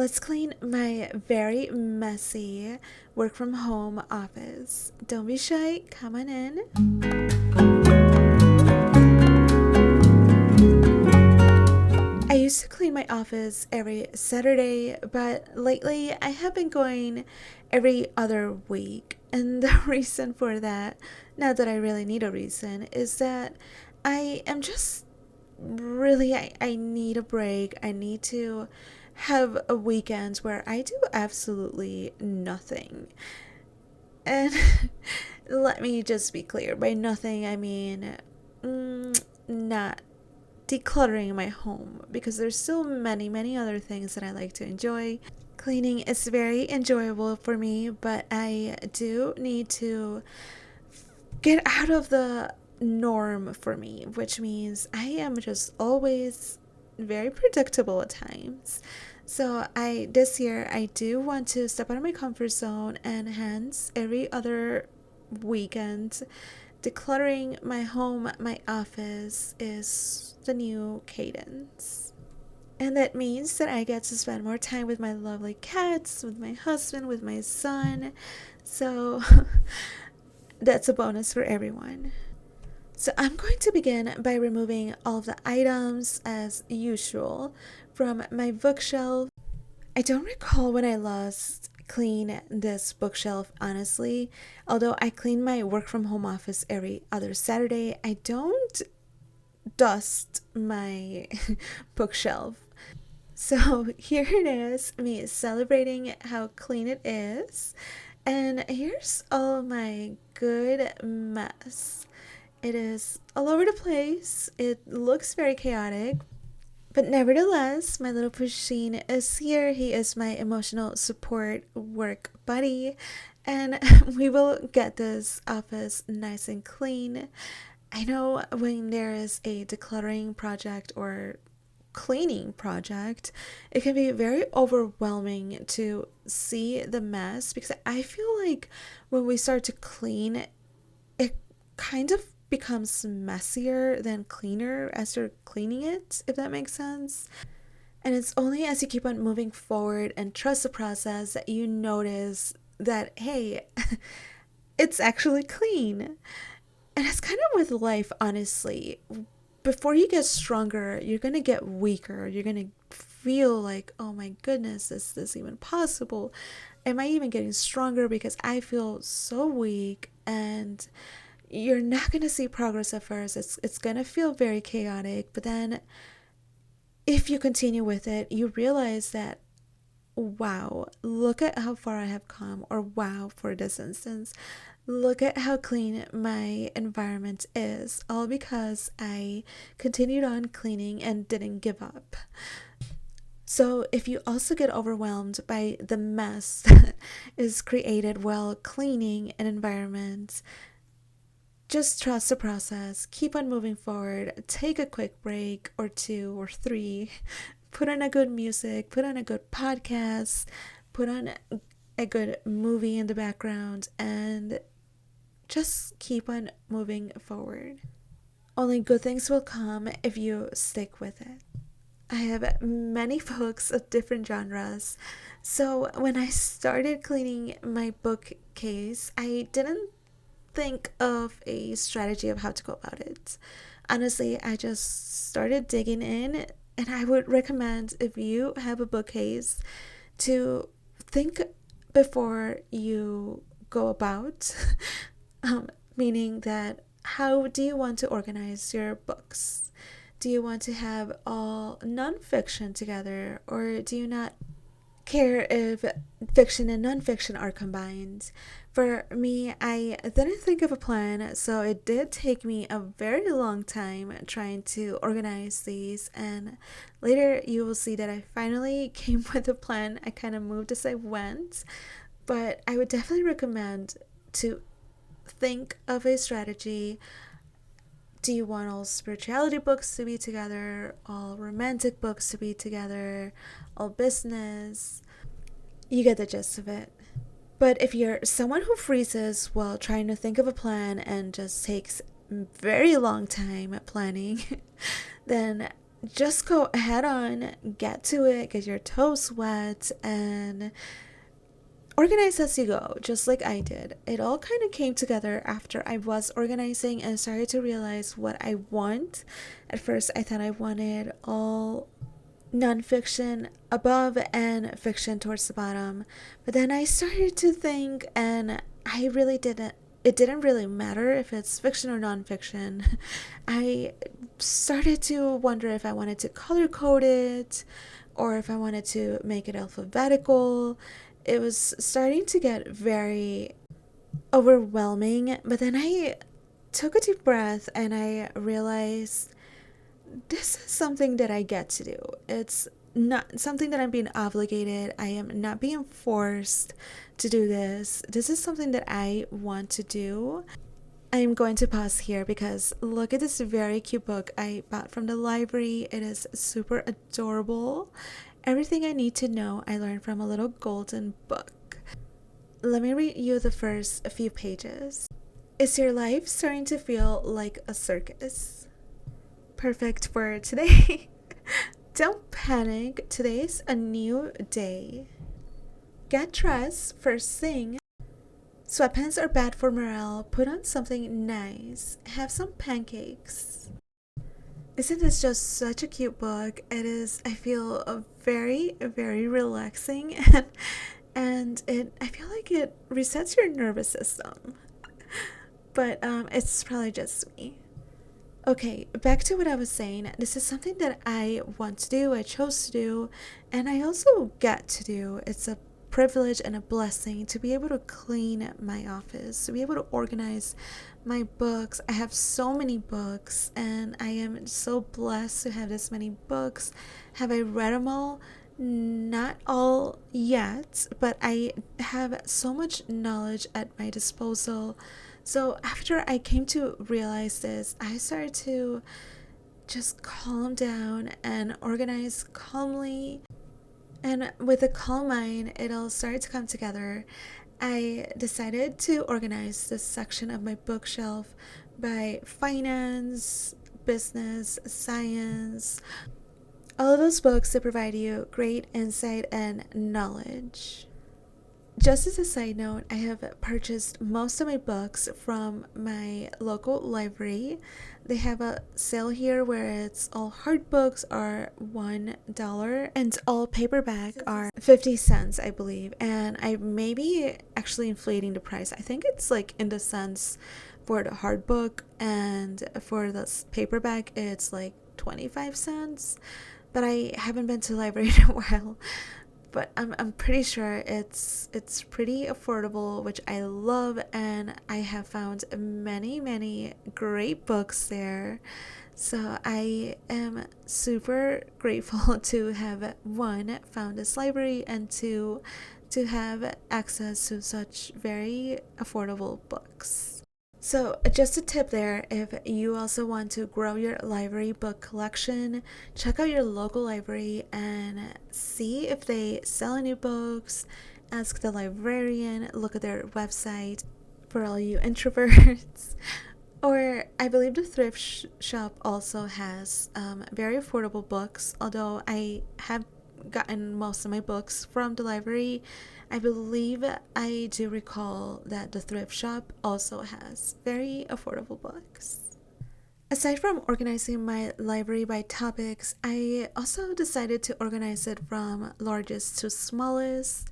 Let's clean my very messy work from home office. Don't be shy, come on in. I used to clean my office every Saturday, but lately I have been going every other week. And the reason for that, not that I really need a reason, is that I am just really, I need a break. I need to have a weekend where I do absolutely nothing. And let me just be clear, by nothing I mean not decluttering my home, because there's still many other things that I like to enjoy. Cleaning is very enjoyable for me, but I do need to get out of the norm for me, which means I am just always very predictable at times. So I this year I do want to step out of my comfort zone, and hence every other weekend decluttering my home, my office is the new cadence. And that means that I get to spend more time with my lovely cats, with my husband, with my son. So that's a bonus for everyone. So I'm going to begin by removing all of the items as usual from my bookshelf. I don't recall when I last cleaned this bookshelf, honestly. Although I clean my work from home office every other Saturday, I don't dust my bookshelf. So here it is, me celebrating how clean it is. And here's all my good mess. It is all over the place. It looks very chaotic. But nevertheless, my little Pusheen is here. He is my emotional support work buddy. And we will get this office nice and clean. I know when there is a decluttering project or cleaning project, it can be very overwhelming to see the mess, because I feel like when we start to clean, it kind of becomes messier than cleaner as you're cleaning it, if that makes sense. And it's only as you keep on moving forward and trust the process that you notice that, hey, it's actually clean. And it's kind of with life, honestly. Before you get stronger, you're going to get weaker. You're going to feel like, oh my goodness, is this even possible? Am I even getting stronger because I feel so weak? And you're not going to see progress at first. It's going to feel very chaotic. But then if you continue with it, you realize that, wow, look at how far I have come. Or wow, for this instance, look at how clean my environment is, all because I continued on cleaning and didn't give up. So if you also get overwhelmed by the mess that is created while cleaning an environment, just trust the process, keep on moving forward, take a quick break or two or three, put on a good music, put on a good podcast, put on a good movie in the background, and just keep on moving forward. Only good things will come if you stick with it. I have many books of different genres. So when I started cleaning my bookcase, I didn't think of a strategy of how to go about it. Honestly, I just started digging in, and I would recommend, if you have a bookcase, to think before you go about. Meaning that, how do you want to organize your books? Do you want to have all nonfiction together, or do you not care if fiction and nonfiction are combined? For me, I didn't think of a plan, so it did take me a very long time trying to organize these, and later you will see that I finally came with a plan. I kind of moved as I went, but I would definitely recommend to think of a strategy. Do you want all spirituality books to be together, all romantic books to be together, all business? You get the gist of it. But if you're someone who freezes while trying to think of a plan and just takes very long time at planning, then just go ahead on, get to it, get your toes wet, and organize as you go, just like I did. It all kind of came together after I was organizing and started to realize what I want. At first, I thought I wanted all nonfiction above and fiction towards the bottom. But then I started to think, and I really didn't. It didn't really matter if it's fiction or nonfiction. I started to wonder if I wanted to color code it or if I wanted to make it alphabetical. It was starting to get very overwhelming, but then I took a deep breath and I realized this is something that I get to do. It's not something that I'm being obligated. I am not being forced to do this. This is something that I want to do. I'm going to pause here because look at this very cute book I bought from the library. It is super adorable. Everything I need to know I learned from a little golden book. Let me read you the first few pages. Is your life starting to feel like a circus? Perfect for today. Don't panic. Today's a new day. Get dressed first thing. Sweatpants are bad for morale. Put on something nice. Have some pancakes. Isn't this just such a cute book? It is, I feel, very, very relaxing and I feel like it resets your nervous system. But it's probably just me. Okay, back to what I was saying. This is something that I want to do, I chose to do, and I also get to do. It's a privilege and a blessing to be able to clean my office, to be able to organize my books. I have so many books, and I am so blessed to have this many books. Have I read them all? Not all yet, but I have so much knowledge at my disposal. So after I came to realize this, I started to just calm down and organize calmly. And with a calm mind, it all started to come together. I decided to organize this section of my bookshelf by finance, business, science, all of those books that provide you great insight and knowledge. Just as a side note, I have purchased most of my books from my local library. They have a sale here where it's all hard books are $1 and all paperback are 50 cents, I believe. And I may be actually inflating the price. I think it's like in the cents for the hard book, and for the paperback, it's like 25 cents. But I haven't been to the library in a while. But I'm pretty sure it's pretty affordable, which I love, and I have found many great books there. So I am super grateful to have one, found this library, and two, to have access to such very affordable books. So, just a tip there, if you also want to grow your library book collection, check out your local library and see if they sell any books. Ask the librarian, look at their website for all you introverts. Or, I believe the thrift shop also has very affordable books, although I have gotten most of my books from the library. I believe I do recall that the thrift shop also has very affordable books. Aside from organizing my library by topics, I also decided to organize it from largest to smallest.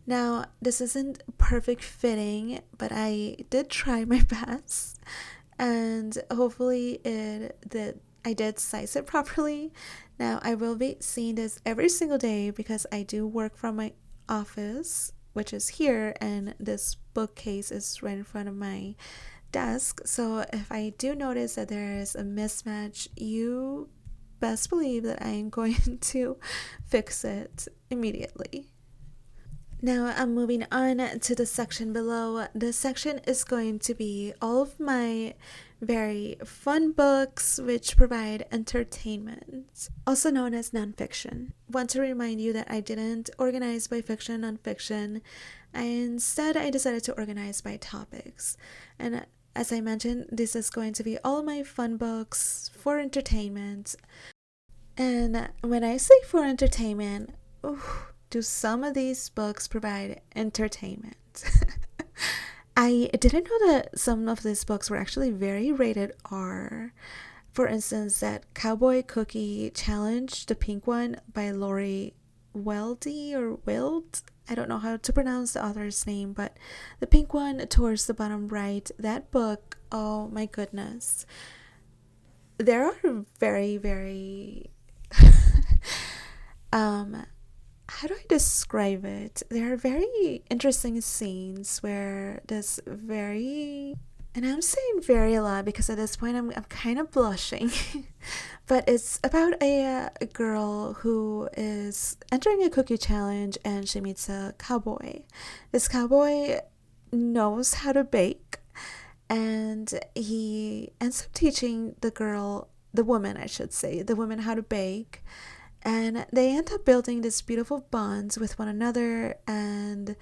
Now, this isn't perfect fitting, but I did try my best, and hopefully I did size it properly. Now, I will be seeing this every single day because I do work from my office, which is here, and this bookcase is right in front of my desk. So if I do notice that there is a mismatch, you best believe that I am going to fix it immediately. Now I'm moving on to the section below. This section is going to be all of my very fun books which provide entertainment, also known as nonfiction. Want to remind you that I didn't organize by fiction and nonfiction. Instead, I decided to organize by topics. And as I mentioned, this is going to be all of my fun books for entertainment. And when I say for entertainment, ooh, do some of these books provide entertainment? I didn't know that some of these books were actually very rated R. For instance, that Cowboy Cookie Challenge, the pink one by Lori Weldy or Wild. I don't know how to pronounce the author's name, but the pink one towards the bottom right, that book, oh my goodness. There are very, very um how do I describe it? There are very interesting scenes where this very, and I'm saying very a lot because at this point I'm kind of blushing. But it's about a girl who is entering a cookie challenge and she meets a cowboy. This cowboy knows how to bake and he ends up teaching the girl, the woman, I should say, the woman how to bake. And they end up building this beautiful bonds with one another, and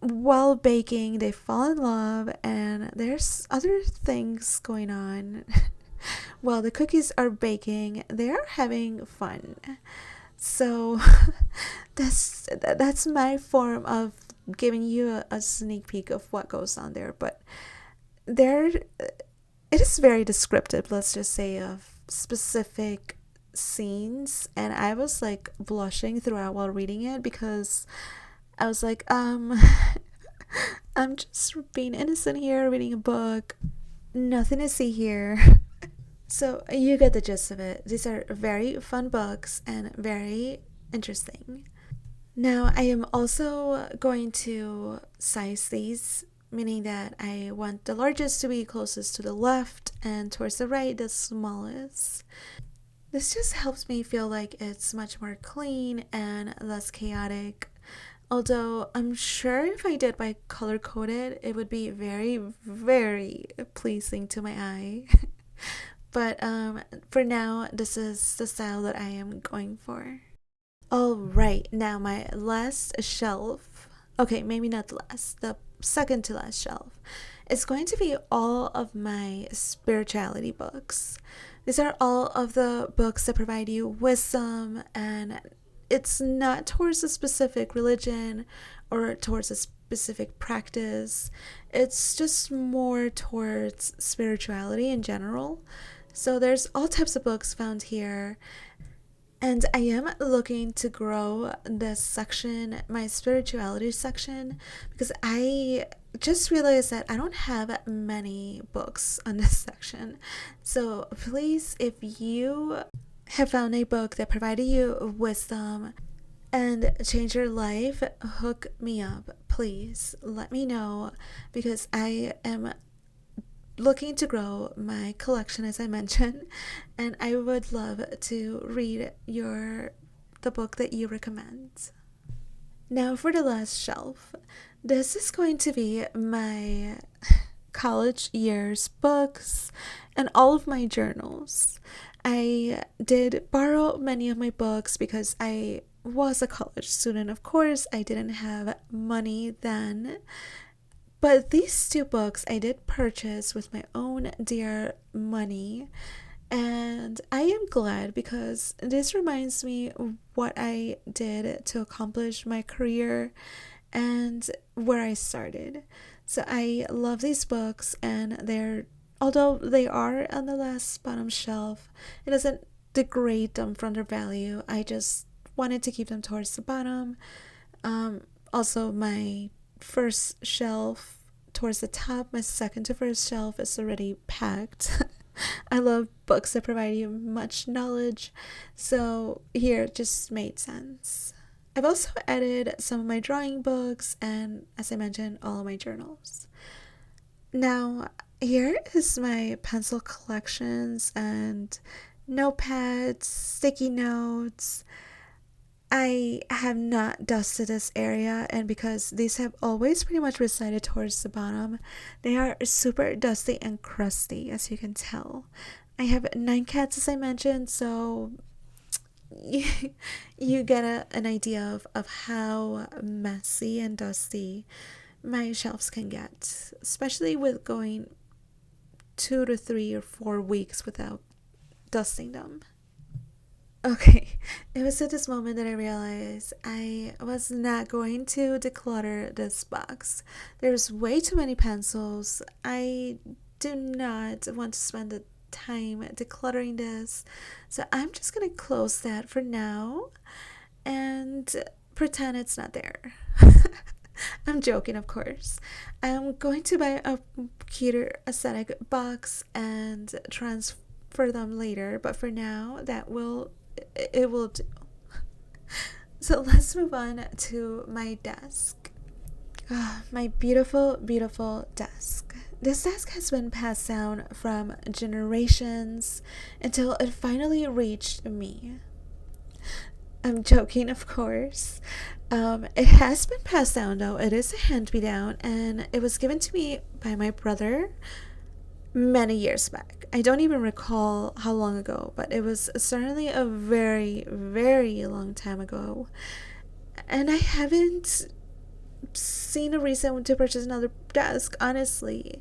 while baking they fall in love, and there's other things going on. While the cookies are baking, they are having fun. So that's my form of giving you a sneak peek of what goes on there. But there, it is very descriptive, let's just say, of specific scenes, and I was like blushing throughout while reading it because I was like, I'm just being innocent here, reading a book. Nothing to see here. So you get the gist of it. These are very fun books and very interesting. Now, I am also going to size these, meaning that I want the largest to be closest to the left and towards the right, the smallest. This just helps me feel like it's much more clean and less chaotic. Although I'm sure if I did by color coded, it would be very, very pleasing to my eye. But for now, this is the style that I am going for. All right, now my last shelf. Okay, maybe not the last, the second to last shelf. It's going to be all of my spirituality books. These are all of the books that provide you wisdom, and it's not towards a specific religion or towards a specific practice. It's just more towards spirituality in general. So there's all types of books found here. And I am looking to grow this section, my spirituality section, because I just realized that I don't have many books on this section. So please, if you have found a book that provided you wisdom and changed your life, hook me up. Please let me know because I am looking to grow my collection, as I mentioned, and I would love to read the book that you recommend. Now for the last shelf. This is going to be my college years books and all of my journals. I did borrow many of my books because I was a college student. Of course, I didn't have money then. But these two books I did purchase with my own dear money, and I am glad because this reminds me what I did to accomplish my career and where I started. So I love these books, and although they are on the last bottom shelf, it doesn't degrade them from their value. I just wanted to keep them towards the bottom. Also, my first shelf towards the top, my second to first shelf is already packed. I love books that provide you much knowledge, so here it just made sense. I've also added some of my drawing books and, as I mentioned, all of my journals. Now, here is my pencil collections and notepads, sticky notes. I have not dusted this area, and because these have always pretty much resided towards the bottom, they are super dusty and crusty, as you can tell. I have 9 cats, as I mentioned, so you get an idea of how messy and dusty my shelves can get, especially with going 2 to 3 or 4 weeks without dusting them. Okay, it was at this moment that I realized I was not going to declutter this box. There's way too many pencils. I do not want to spend the time decluttering this. So I'm just gonna close that for now and pretend it's not there. I'm joking, of course. I'm going to buy a cuter aesthetic box and transfer them later, but for now, it will do. So let's move on to my desk. My beautiful, beautiful desk. This desk has been passed down from generations until it finally reached me. I'm joking, of course. It has been passed down though. It is a hand me down, and it was given to me by my brother many years back. I don't even recall how long ago, but it was certainly a very, very long time ago. And I haven't seen a reason to purchase another desk, honestly.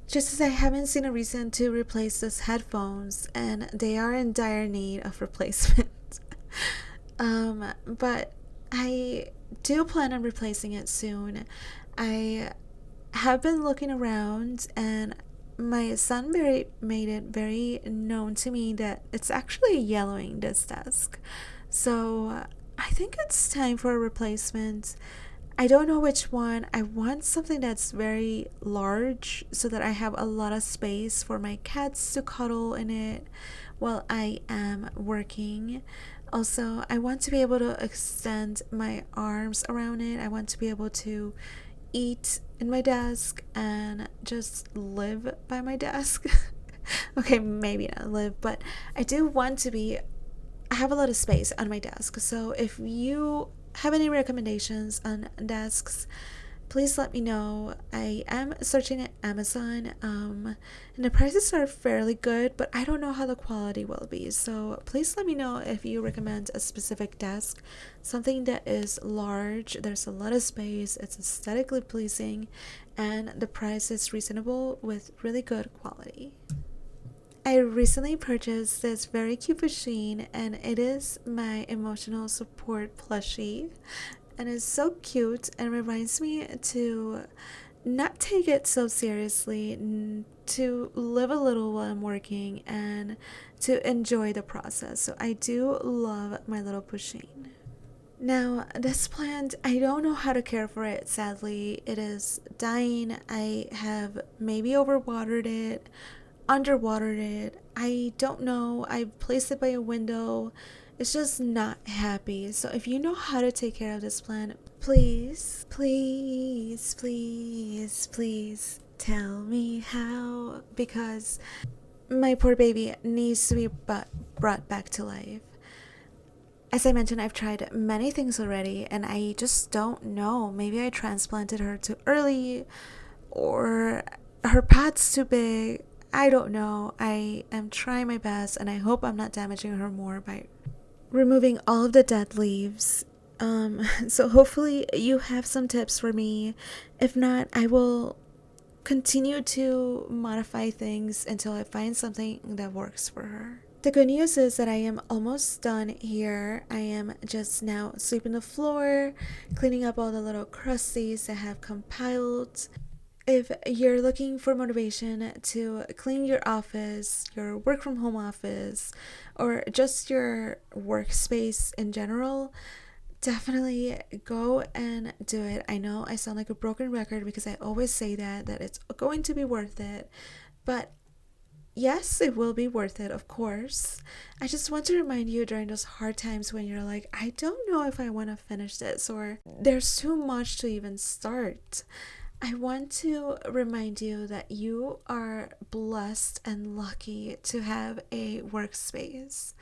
Just as I haven't seen a reason to replace those headphones, and they are in dire need of replacement. But I do plan on replacing it soon. I have been looking around, and my son made it very known to me that it's actually yellowing, this desk. So I think it's time for a replacement. I don't know which one. I want something that's very large so that I have a lot of space for my cats to cuddle in it while I am working. Also, I want to be able to extend my arms around it. I want to be able to eat in my desk and just live by my desk. Okay, maybe not live, but I do want to be I have a lot of space on my desk. So if you have any recommendations on desks, please let me know. I am searching at Amazon, and the prices are fairly good, but I don't know how the quality will be. So please let me know if you recommend a specific desk, something that is large, there's a lot of space, it's aesthetically pleasing, and the price is reasonable with really good quality. I recently purchased this very cute machine, and it is my emotional support plushie, and it's so cute and reminds me to not take it so seriously, to live a little while I'm working, and to enjoy the process. So I do love my little machine. Now, this plant, I don't know how to care for it, sadly. It is dying. I have maybe overwatered it, underwatered it. I don't know. I placed it by a window. It's just not happy. So if you know how to take care of this plant, please, please, please, please tell me how, because my poor baby needs to be brought back to life. As I mentioned, I've tried many things already, and I just don't know. Maybe I transplanted her too early, or her pot's too big. I don't know. I am trying my best, and I hope I'm not damaging her more by removing all of the dead leaves. So hopefully you have some tips for me. If not, I will continue to modify things until I find something that works for her. The good news is that I am almost done here. I am just now sweeping the floor, cleaning up all the little crusties that have compiled. If you're looking for motivation to clean your office, your work from home office, or just your workspace in general, definitely go and do it. I know I sound like a broken record because I always say that it's going to be worth it, but yes, it will be worth it, of course. I just want to remind you during those hard times when you're like, I don't know if I want to finish this, or there's too much to even start. I want to remind you that you are blessed and lucky to have a workspace.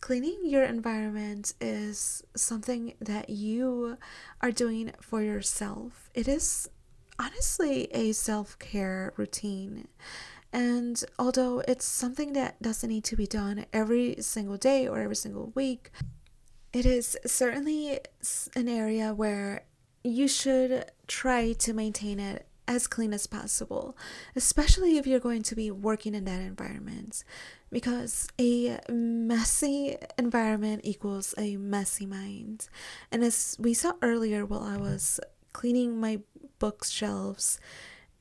Cleaning your environment is something that you are doing for yourself. It is honestly a self care routine. And although it's something that doesn't need to be done every single day or every single week, it is certainly an area where you should try to maintain it as clean as possible, especially if you're going to be working in that environment, because a messy environment equals a messy mind. And as we saw earlier while I was cleaning my bookshelves,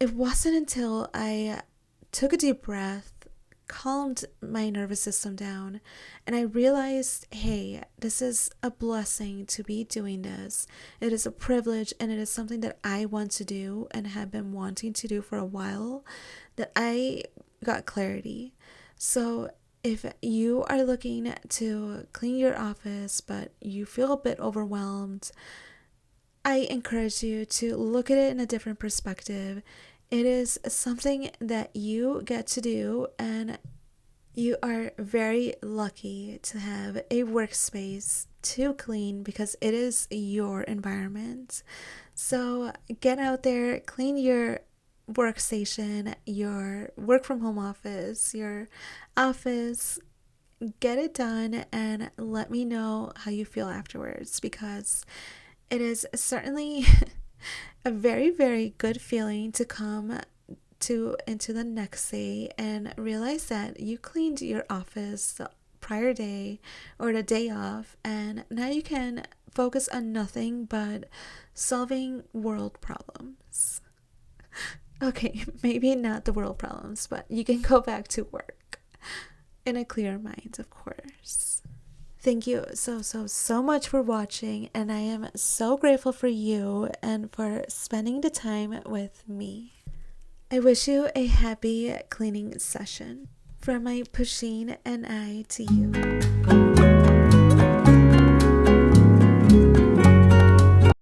it wasn't until I took a deep breath, calmed my nervous system down, and I realized, hey, this is a blessing to be doing this. It is a privilege, and it is something that I want to do and have been wanting to do for a while, that I got clarity. So if you are looking to clean your office but you feel a bit overwhelmed, I encourage you to look at it in a different perspective. It is something that you get to do, and you are very lucky to have a workspace to clean because it is your environment. So get out there, clean your workstation, your work from home office, your office, get it done, and let me know how you feel afterwards, because it is certainly a very, very good feeling to come to into the next day and realize that you cleaned your office the prior day or the day off, and now you can focus on nothing but solving world problems. Okay, maybe not the world problems, but you can go back to work in a clear mind, of course. Thank you so much for watching, and I am so grateful for you and for spending the time with me. I wish you a happy cleaning session. From my Pusheen and I to you.